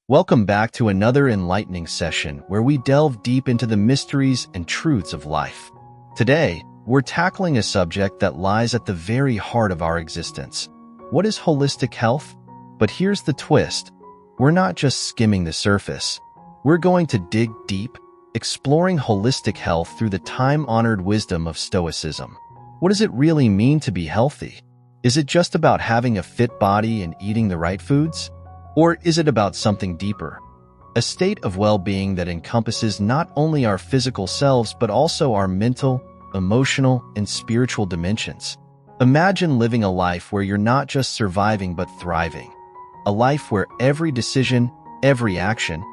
Welcome back to another enlightening session where we delve deep into the mysteries and truths of life. Today, we're tackling a subject that lies at the very heart of our existence. What is holistic health? But here's the twist. We're not just skimming the surface. We're going to dig deep, exploring holistic health through the time-honored wisdom of Stoicism. What does it really mean to be healthy? Is it just about having a fit body and eating the right foods? Or is it about something deeper? A state of well-being that encompasses not only our physical selves but also our mental, emotional, and spiritual dimensions. Imagine living a life where you're not just surviving but thriving. A life where every decision, every action,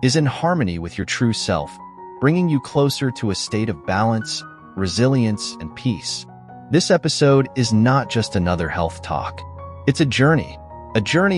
is in harmony with your true self, bringing you closer to a state of balance, resilience, and peace. This episode is not just another health talk. It's a journey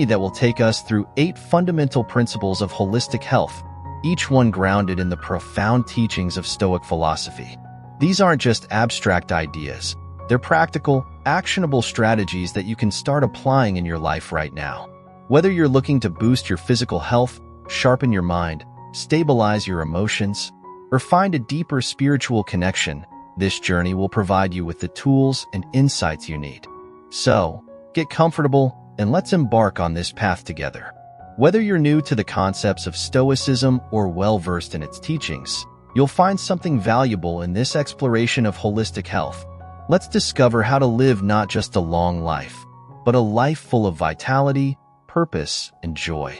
that will take us through 8 fundamental principles of holistic health, each one grounded in the profound teachings of Stoic philosophy. These aren't just abstract ideas. They're practical, actionable strategies that you can start applying in your life right now. Whether you're looking to boost your physical health, sharpen your mind, stabilize your emotions, or find a deeper spiritual connection, this journey will provide you with the tools and insights you need. So, get comfortable and let's embark on this path together. Whether you're new to the concepts of Stoicism or well-versed in its teachings, you'll find something valuable in this exploration of holistic health. Let's discover how to live not just a long life, but a life full of vitality, purpose, and joy.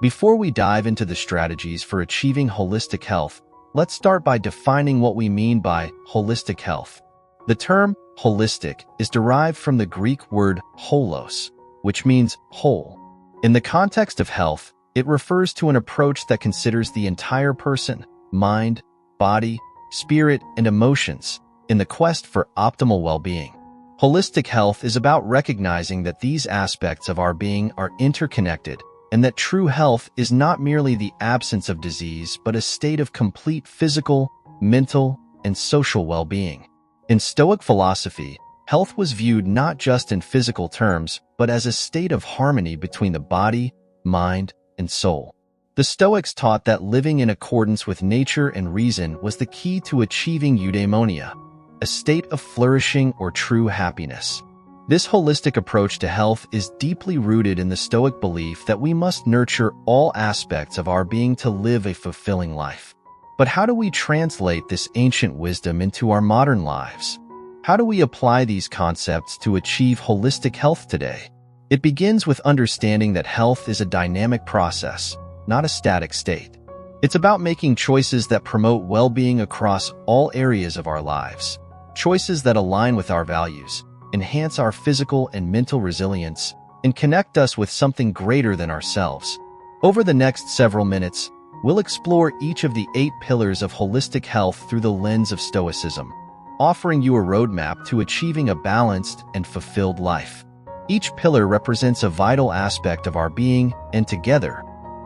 Before we dive into the strategies for achieving holistic health, let's start by defining what we mean by holistic health. The term holistic is derived from the Greek word holos, which means whole. In the context of health, it refers to an approach that considers the entire person, mind, body, spirit, and emotions, in the quest for optimal well-being. Holistic health is about recognizing that these aspects of our being are interconnected, and that true health is not merely the absence of disease but a state of complete physical, mental, and social well-being. In Stoic philosophy, health was viewed not just in physical terms, but as a state of harmony between the body, mind, and soul. The Stoics taught that living in accordance with nature and reason was the key to achieving eudaimonia, a state of flourishing or true happiness. This holistic approach to health is deeply rooted in the Stoic belief that we must nurture all aspects of our being to live a fulfilling life. But how do we translate this ancient wisdom into our modern lives? How do we apply these concepts to achieve holistic health today? It begins with understanding that health is a dynamic process, not a static state. It's about making choices that promote well-being across all areas of our lives. Choices that align with our values, enhance our physical and mental resilience, and connect us with something greater than ourselves. Over the next several minutes, we'll explore each of the 8 pillars of holistic health through the lens of Stoicism, offering you a roadmap to achieving a balanced and fulfilled life. Each pillar represents a vital aspect of our being, and together,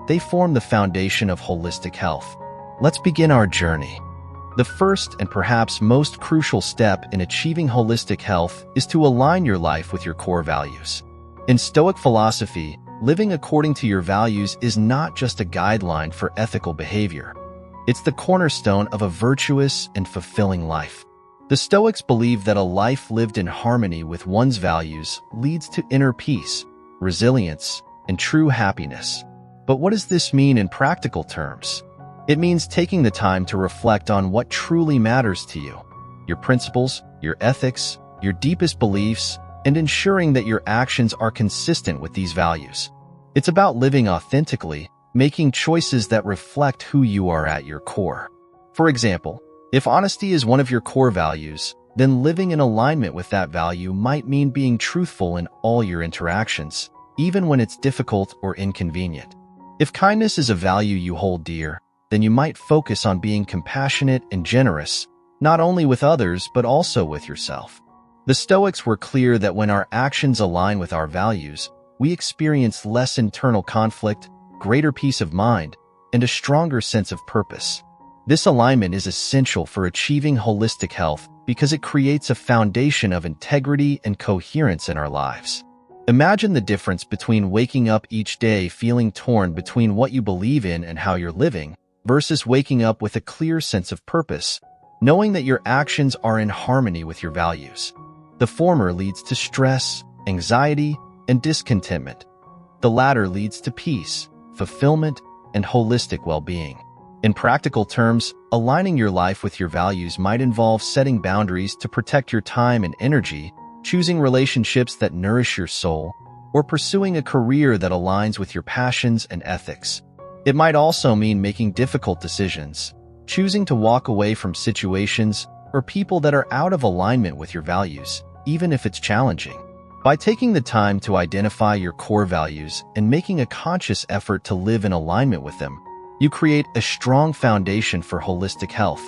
they form the foundation of holistic health. Let's begin our journey. The first and perhaps most crucial step in achieving holistic health is to align your life with your core values. In Stoic philosophy, living according to your values is not just a guideline for ethical behavior. It's the cornerstone of a virtuous and fulfilling life. The Stoics believe that a life lived in harmony with one's values leads to inner peace, resilience, and true happiness. But what does this mean in practical terms? It means taking the time to reflect on what truly matters to you, your principles, your ethics, your deepest beliefs, and ensuring that your actions are consistent with these values. It's about living authentically, making choices that reflect who you are at your core. For example, if honesty is one of your core values, then living in alignment with that value might mean being truthful in all your interactions, even when it's difficult or inconvenient. If kindness is a value you hold dear, then you might focus on being compassionate and generous, not only with others but also with yourself. The Stoics were clear that when our actions align with our values, we experience less internal conflict, greater peace of mind, and a stronger sense of purpose. This alignment is essential for achieving holistic health because it creates a foundation of integrity and coherence in our lives. Imagine the difference between waking up each day feeling torn between what you believe in and how you're living, versus waking up with a clear sense of purpose, knowing that your actions are in harmony with your values. The former leads to stress, anxiety, and discontentment. The latter leads to peace, fulfillment, and holistic well-being. In practical terms, aligning your life with your values might involve setting boundaries to protect your time and energy, choosing relationships that nourish your soul, or pursuing a career that aligns with your passions and ethics. It might also mean making difficult decisions, choosing to walk away from situations or people that are out of alignment with your values, even if it's challenging. By taking the time to identify your core values and making a conscious effort to live in alignment with them, you create a strong foundation for holistic health.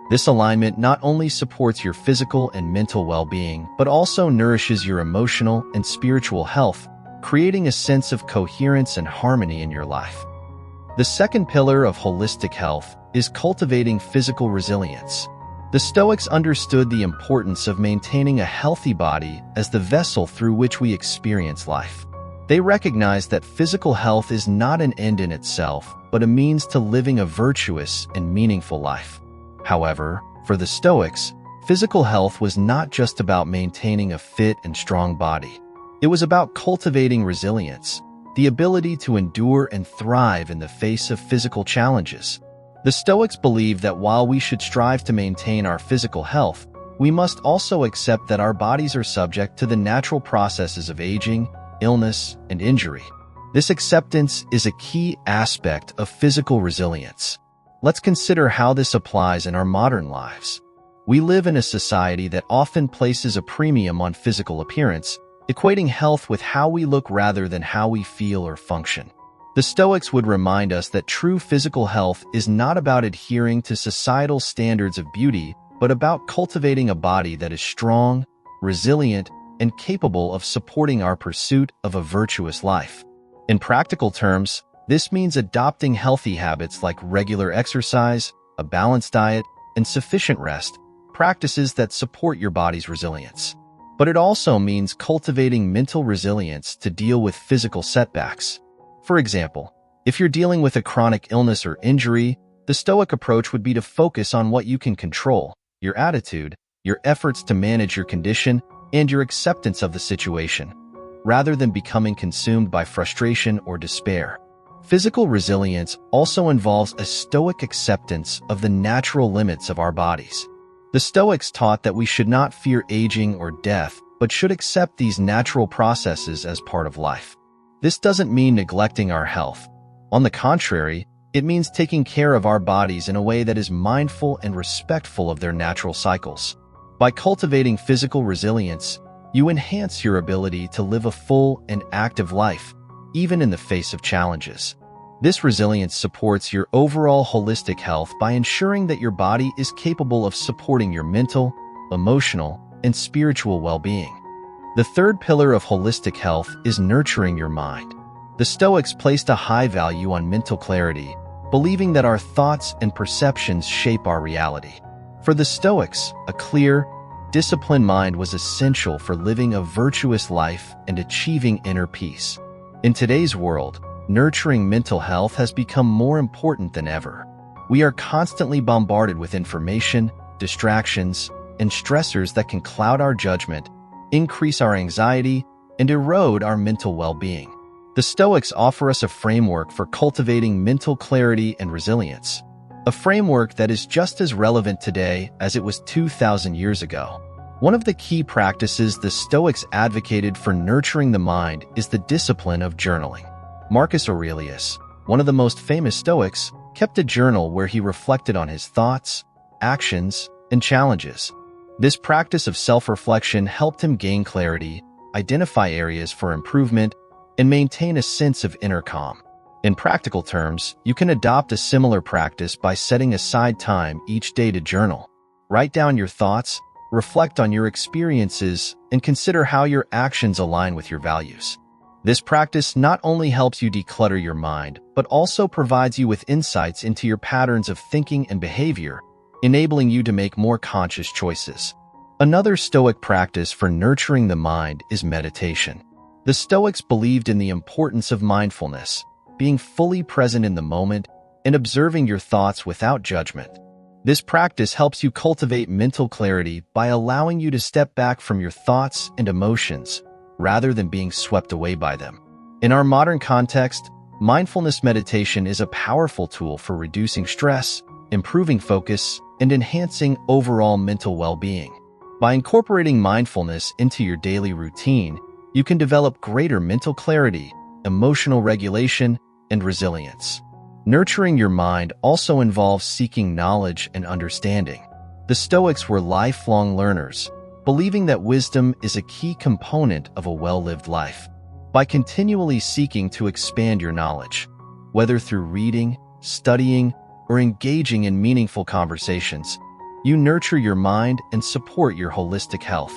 This alignment not only supports your physical and mental well-being, but also nourishes your emotional and spiritual health, creating a sense of coherence and harmony in your life. The second pillar of holistic health is cultivating physical resilience. The Stoics understood the importance of maintaining a healthy body as the vessel through which we experience life. They recognized that physical health is not an end in itself, but a means to living a virtuous and meaningful life. However, for the Stoics, physical health was not just about maintaining a fit and strong body. It was about cultivating resilience, the ability to endure and thrive in the face of physical challenges. The Stoics believed that while we should strive to maintain our physical health, we must also accept that our bodies are subject to the natural processes of aging, illness, and injury. This acceptance is a key aspect of physical resilience. Let's consider how this applies in our modern lives. We live in a society that often places a premium on physical appearance, equating health with how we look rather than how we feel or function. The Stoics would remind us that true physical health is not about adhering to societal standards of beauty, but about cultivating a body that is strong, resilient, and capable of supporting our pursuit of a virtuous life. In practical terms, this means adopting healthy habits like regular exercise, a balanced diet, and sufficient rest, practices that support your body's resilience. But it also means cultivating mental resilience to deal with physical setbacks. For example, if you're dealing with a chronic illness or injury, the Stoic approach would be to focus on what you can control, your attitude, your efforts to manage your condition, and your acceptance of the situation, rather than becoming consumed by frustration or despair. Physical resilience also involves a Stoic acceptance of the natural limits of our bodies. The Stoics taught that we should not fear aging or death, but should accept these natural processes as part of life. This doesn't mean neglecting our health. On the contrary, it means taking care of our bodies in a way that is mindful and respectful of their natural cycles. By cultivating physical resilience, you enhance your ability to live a full and active life, even in the face of challenges. This resilience supports your overall holistic health by ensuring that your body is capable of supporting your mental, emotional, and spiritual well-being. The third pillar of holistic health is nurturing your mind. The Stoics placed a high value on mental clarity, believing that our thoughts and perceptions shape our reality. For the Stoics, a clear, disciplined mind was essential for living a virtuous life and achieving inner peace. In today's world, nurturing mental health has become more important than ever. We are constantly bombarded with information, distractions, and stressors that can cloud our judgment, increase our anxiety, and erode our mental well-being. The Stoics offer us a framework for cultivating mental clarity and resilience, a framework that is just as relevant today as it was 2,000 years ago. One of the key practices the Stoics advocated for nurturing the mind is the discipline of journaling. Marcus Aurelius, one of the most famous Stoics, kept a journal where he reflected on his thoughts, actions, and challenges. This practice of self-reflection helped him gain clarity, identify areas for improvement, and maintain a sense of inner calm. In practical terms, you can adopt a similar practice by setting aside time each day to journal. Write down your thoughts, reflect on your experiences, and consider how your actions align with your values. This practice not only helps you declutter your mind, but also provides you with insights into your patterns of thinking and behavior, enabling you to make more conscious choices. Another Stoic practice for nurturing the mind is meditation. The Stoics believed in the importance of mindfulness, being fully present in the moment and observing your thoughts without judgment. This practice helps you cultivate mental clarity by allowing you to step back from your thoughts and emotions rather than being swept away by them. In our modern context, mindfulness meditation is a powerful tool for reducing stress, improving focus, and enhancing overall mental well-being. By incorporating mindfulness into your daily routine, you can develop greater mental clarity, emotional regulation, and resilience. Nurturing your mind also involves seeking knowledge and understanding. The Stoics were lifelong learners, believing that wisdom is a key component of a well-lived life. By continually seeking to expand your knowledge, whether through reading, studying, or engaging in meaningful conversations, you nurture your mind and support your holistic health.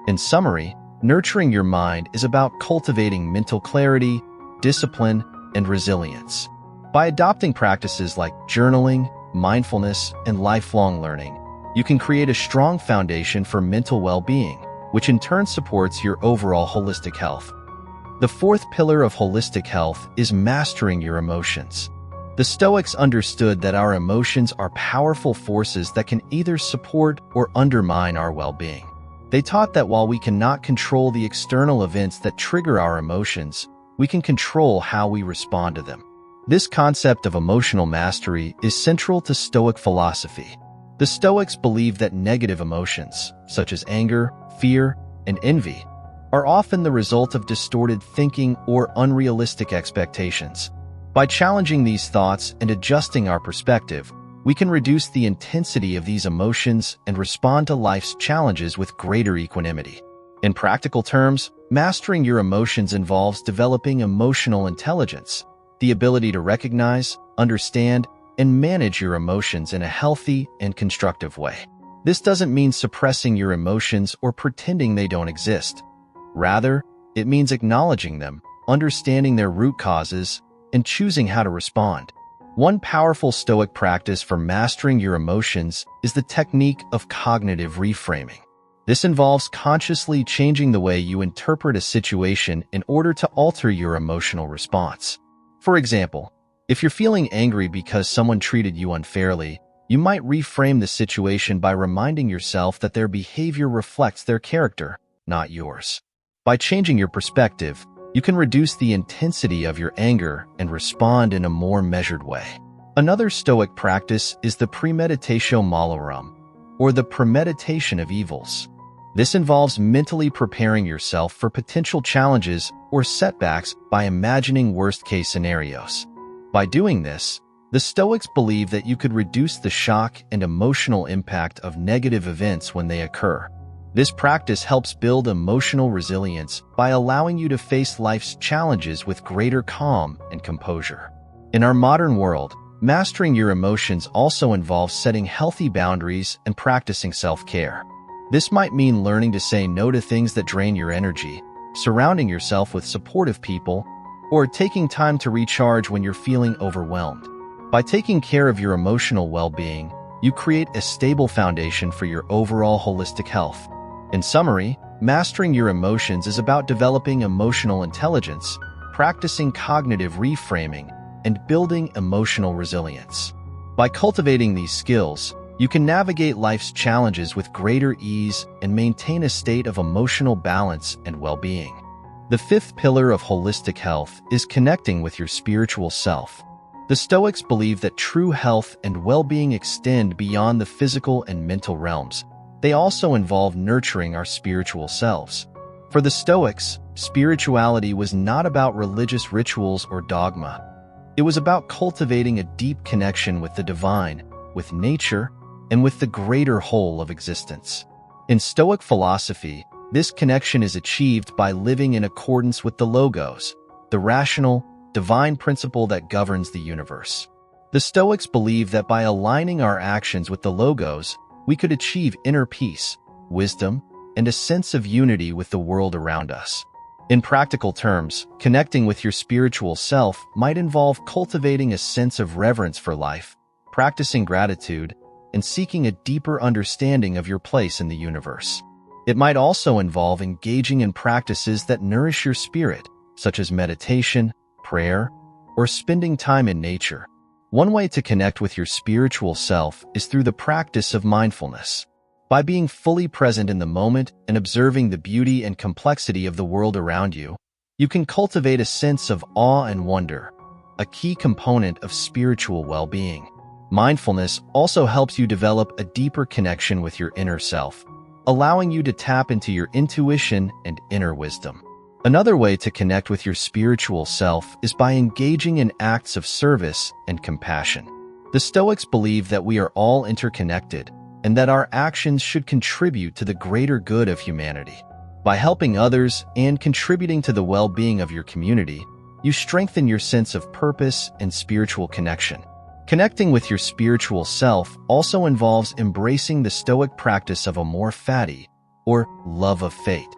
In summary, nurturing your mind is about cultivating mental clarity, discipline, and resilience. By adopting practices like journaling, mindfulness, and lifelong learning, you can create a strong foundation for mental well-being, which in turn supports your overall holistic health. The fourth pillar of holistic health is mastering your emotions. The Stoics understood that our emotions are powerful forces that can either support or undermine our well-being. They taught that while we cannot control the external events that trigger our emotions, we can control how we respond to them. This concept of emotional mastery is central to Stoic philosophy. The Stoics believe that negative emotions, such as anger, fear, and envy, are often the result of distorted thinking or unrealistic expectations. By challenging these thoughts and adjusting our perspective, we can reduce the intensity of these emotions and respond to life's challenges with greater equanimity. In practical terms, mastering your emotions involves developing emotional intelligence, the ability to recognize, understand, and manage your emotions in a healthy and constructive way. This doesn't mean suppressing your emotions or pretending they don't exist. Rather, it means acknowledging them, understanding their root causes, and choosing how to respond. One powerful Stoic practice for mastering your emotions is the technique of cognitive reframing. This involves consciously changing the way you interpret a situation in order to alter your emotional response. For example, if you're feeling angry because someone treated you unfairly, you might reframe the situation by reminding yourself that their behavior reflects their character, not yours. By changing your perspective, you can reduce the intensity of your anger and respond in a more measured way. Another Stoic practice is the premeditatio malorum, or the premeditation of evils. This involves mentally preparing yourself for potential challenges or setbacks by imagining worst-case scenarios. By doing this, the Stoics believe that you could reduce the shock and emotional impact of negative events when they occur. This practice helps build emotional resilience by allowing you to face life's challenges with greater calm and composure. In our modern world, mastering your emotions also involves setting healthy boundaries and practicing self-care. This might mean learning to say no to things that drain your energy, surrounding yourself with supportive people, or taking time to recharge when you're feeling overwhelmed. By taking care of your emotional well-being, you create a stable foundation for your overall holistic health. In summary, mastering your emotions is about developing emotional intelligence, practicing cognitive reframing, and building emotional resilience. By cultivating these skills, you can navigate life's challenges with greater ease and maintain a state of emotional balance and well-being. The fifth pillar of holistic health is connecting with your spiritual self. The Stoics believe that true health and well-being extend beyond the physical and mental realms. They also involve nurturing our spiritual selves. For the Stoics, spirituality was not about religious rituals or dogma. It was about cultivating a deep connection with the divine, with nature, and with the greater whole of existence. In Stoic philosophy, this connection is achieved by living in accordance with the logos, the rational, divine principle that governs the universe. The Stoics believe that by aligning our actions with the logos, we could achieve inner peace, wisdom, and a sense of unity with the world around us. In practical terms, connecting with your spiritual self might involve cultivating a sense of reverence for life, practicing gratitude, and seeking a deeper understanding of your place in the universe. It might also involve engaging in practices that nourish your spirit, such as meditation, prayer, or spending time in nature. One way to connect with your spiritual self is through the practice of mindfulness. By being fully present in the moment and observing the beauty and complexity of the world around you, you can cultivate a sense of awe and wonder, a key component of spiritual well-being. Mindfulness also helps you develop a deeper connection with your inner self, allowing you to tap into your intuition and inner wisdom. Another way to connect with your spiritual self is by engaging in acts of service and compassion. The Stoics believe that we are all interconnected and that our actions should contribute to the greater good of humanity. By helping others and contributing to the well-being of your community, you strengthen your sense of purpose and spiritual connection. Connecting with your spiritual self also involves embracing the Stoic practice of amor fati, or love of fate.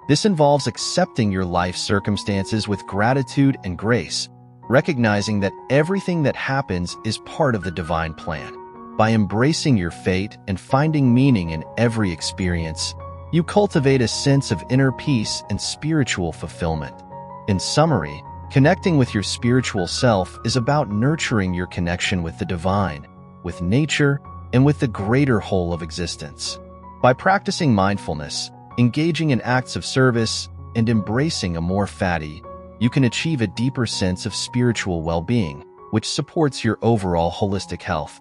This involves accepting your life circumstances with gratitude and grace, recognizing that everything that happens is part of the divine plan. By embracing your fate and finding meaning in every experience, you cultivate a sense of inner peace and spiritual fulfillment. In summary, connecting with your spiritual self is about nurturing your connection with the divine, with nature, and with the greater whole of existence. By practicing mindfulness, engaging in acts of service, and embracing amor fati, you can achieve a deeper sense of spiritual well-being, which supports your overall holistic health.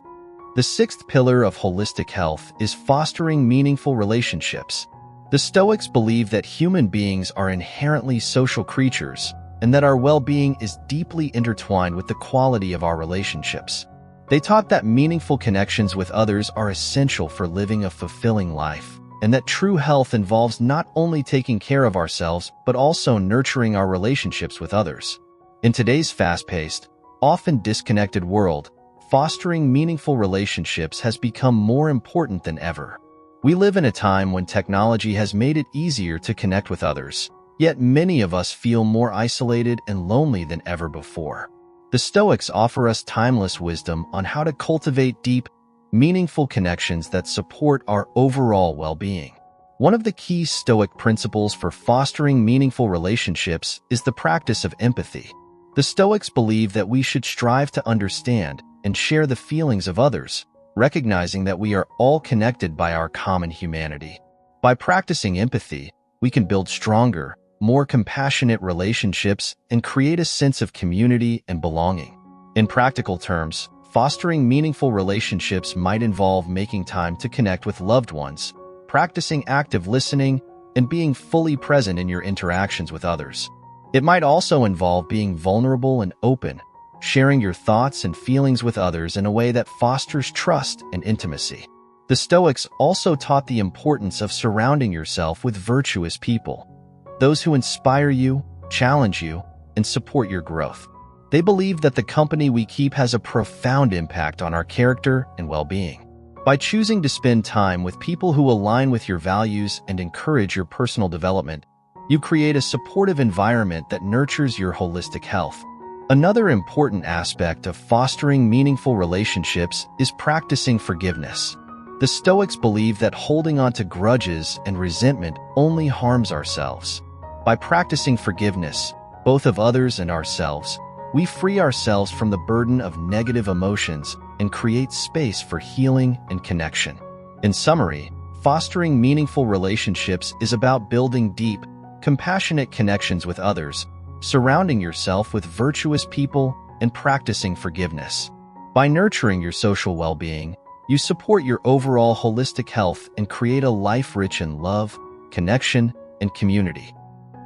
The sixth pillar of holistic health is fostering meaningful relationships. The Stoics believe that human beings are inherently social creatures and that our well-being is deeply intertwined with the quality of our relationships. They taught that meaningful connections with others are essential for living a fulfilling life, and that true health involves not only taking care of ourselves but also nurturing our relationships with others. In today's fast-paced, often disconnected world, fostering meaningful relationships has become more important than ever. We live in a time when technology has made it easier to connect with others, yet many of us feel more isolated and lonely than ever before. The Stoics offer us timeless wisdom on how to cultivate deep, meaningful connections that support our overall well-being. One of the key Stoic principles for fostering meaningful relationships is the practice of empathy. The Stoics believe that we should strive to understand and share the feelings of others, recognizing that we are all connected by our common humanity. By practicing empathy, we can build stronger, more compassionate relationships and create a sense of community and belonging. In practical terms, fostering meaningful relationships might involve making time to connect with loved ones, practicing active listening, and being fully present in your interactions with others. It might also involve being vulnerable and open, sharing your thoughts and feelings with others in a way that fosters trust and intimacy. The Stoics also taught the importance of surrounding yourself with virtuous people, those who inspire you, challenge you, and support your growth. They believe that the company we keep has a profound impact on our character and well-being. By choosing to spend time with people who align with your values and encourage your personal development, you create a supportive environment that nurtures your holistic health. Another important aspect of fostering meaningful relationships is practicing forgiveness. The Stoics believe that holding on to grudges and resentment only harms ourselves. By practicing forgiveness, both of others and ourselves, we free ourselves from the burden of negative emotions and create space for healing and connection. In summary, fostering meaningful relationships is about building deep, compassionate connections with others, surrounding yourself with virtuous people, and practicing forgiveness. By nurturing your social well-being, you support your overall holistic health and create a life rich in love, connection, and community.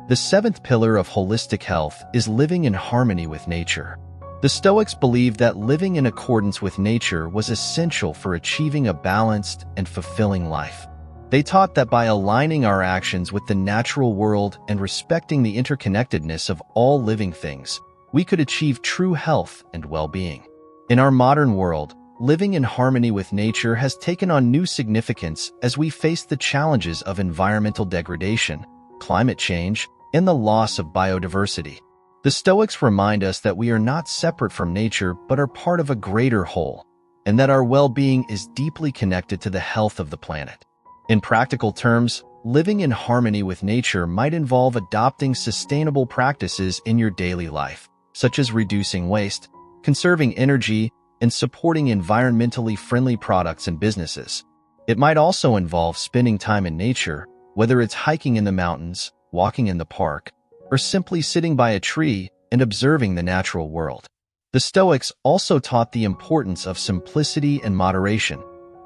The seventh pillar of holistic health is living in harmony with nature. The Stoics believed that living in accordance with nature was essential for achieving a balanced and fulfilling life. They taught that by aligning our actions with the natural world and respecting the interconnectedness of all living things, we could achieve true health and well-being. In our modern world, living in harmony with nature has taken on new significance as we face the challenges of environmental degradation, climate change, and the loss of biodiversity. The Stoics remind us that we are not separate from nature but are part of a greater whole, and that our well-being is deeply connected to the health of the planet. In practical terms, living in harmony with nature might involve adopting sustainable practices in your daily life, such as reducing waste, conserving energy, and supporting environmentally friendly products and businesses. It might also involve spending time in nature, whether it's hiking in the mountains, walking in the park, or simply sitting by a tree and observing the natural world. The Stoics also taught the importance of simplicity and moderation,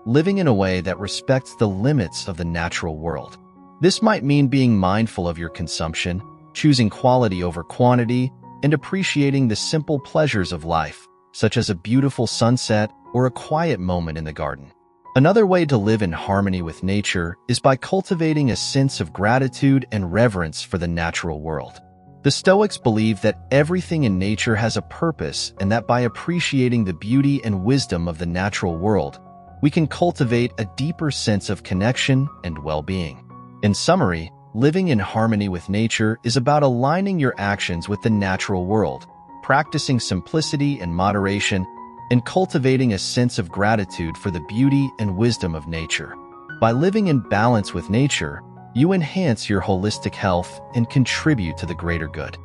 living in a way that respects the limits of the natural world. This might mean being mindful of your consumption, choosing quality over quantity, and appreciating the simple pleasures of life, such as a beautiful sunset or a quiet moment in the garden. Another way to live in harmony with nature is by cultivating a sense of gratitude and reverence for the natural world. The Stoics believe that everything in nature has a purpose and that by appreciating the beauty and wisdom of the natural world, we can cultivate a deeper sense of connection and well-being. In summary, living in harmony with nature is about aligning your actions with the natural world, practicing simplicity and moderation, and cultivating a sense of gratitude for the beauty and wisdom of nature. By living in balance with nature, you enhance your holistic health and contribute to the greater good.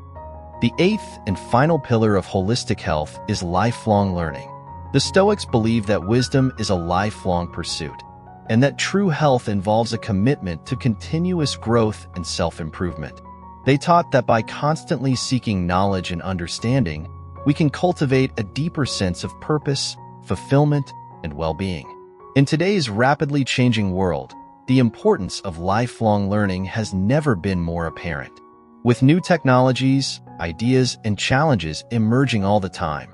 The eighth and final pillar of holistic health is lifelong learning. The Stoics believe that wisdom is a lifelong pursuit, and that true health involves a commitment to continuous growth and self-improvement. They taught that by constantly seeking knowledge and understanding, we can cultivate a deeper sense of purpose, fulfillment, and well-being. In today's rapidly changing world, the importance of lifelong learning has never been more apparent. With new technologies, ideas, and challenges emerging all the time,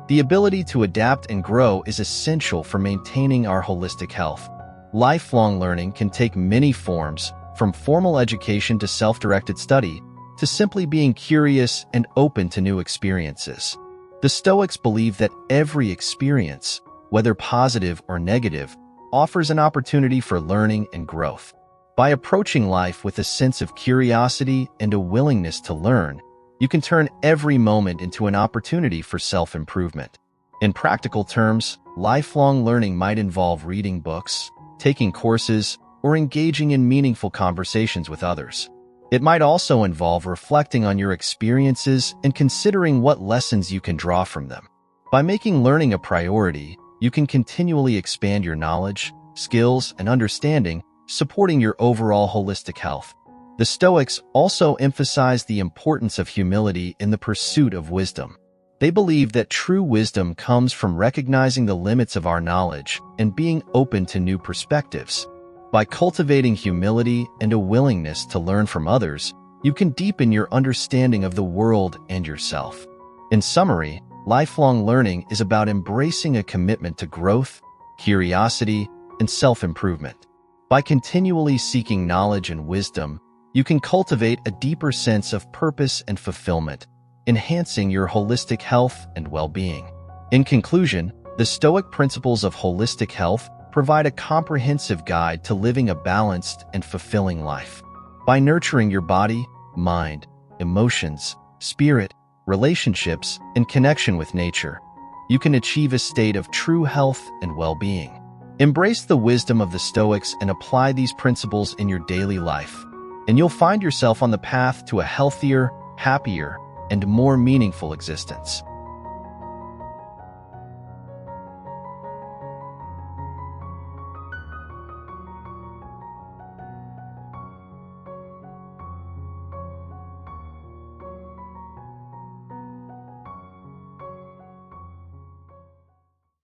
the ability to adapt and grow is essential for maintaining our holistic health. Lifelong learning can take many forms, from formal education to self-directed study, to simply being curious and open to new experiences. The Stoics believe that every experience, whether positive or negative, offers an opportunity for learning and growth. By approaching life with a sense of curiosity and a willingness to learn, you can turn every moment into an opportunity for self-improvement. In practical terms, lifelong learning might involve reading books, taking courses, or engaging in meaningful conversations with others. It might also involve reflecting on your experiences and considering what lessons you can draw from them. By making learning a priority, you can continually expand your knowledge, skills, and understanding, supporting your overall holistic health. The Stoics also emphasize the importance of humility in the pursuit of wisdom. They believe that true wisdom comes from recognizing the limits of our knowledge and being open to new perspectives. By cultivating humility and a willingness to learn from others, you can deepen your understanding of the world and yourself. In summary, lifelong learning is about embracing a commitment to growth, curiosity, and self-improvement. By continually seeking knowledge and wisdom, you can cultivate a deeper sense of purpose and fulfillment, enhancing your holistic health and well-being. In conclusion, the Stoic principles of holistic health provide a comprehensive guide to living a balanced and fulfilling life. By nurturing your body, mind, emotions, spirit, relationships, and connection with nature, you can achieve a state of true health and well-being. Embrace the wisdom of the Stoics and apply these principles in your daily life, and you'll find yourself on the path to a healthier, happier, and more meaningful existence.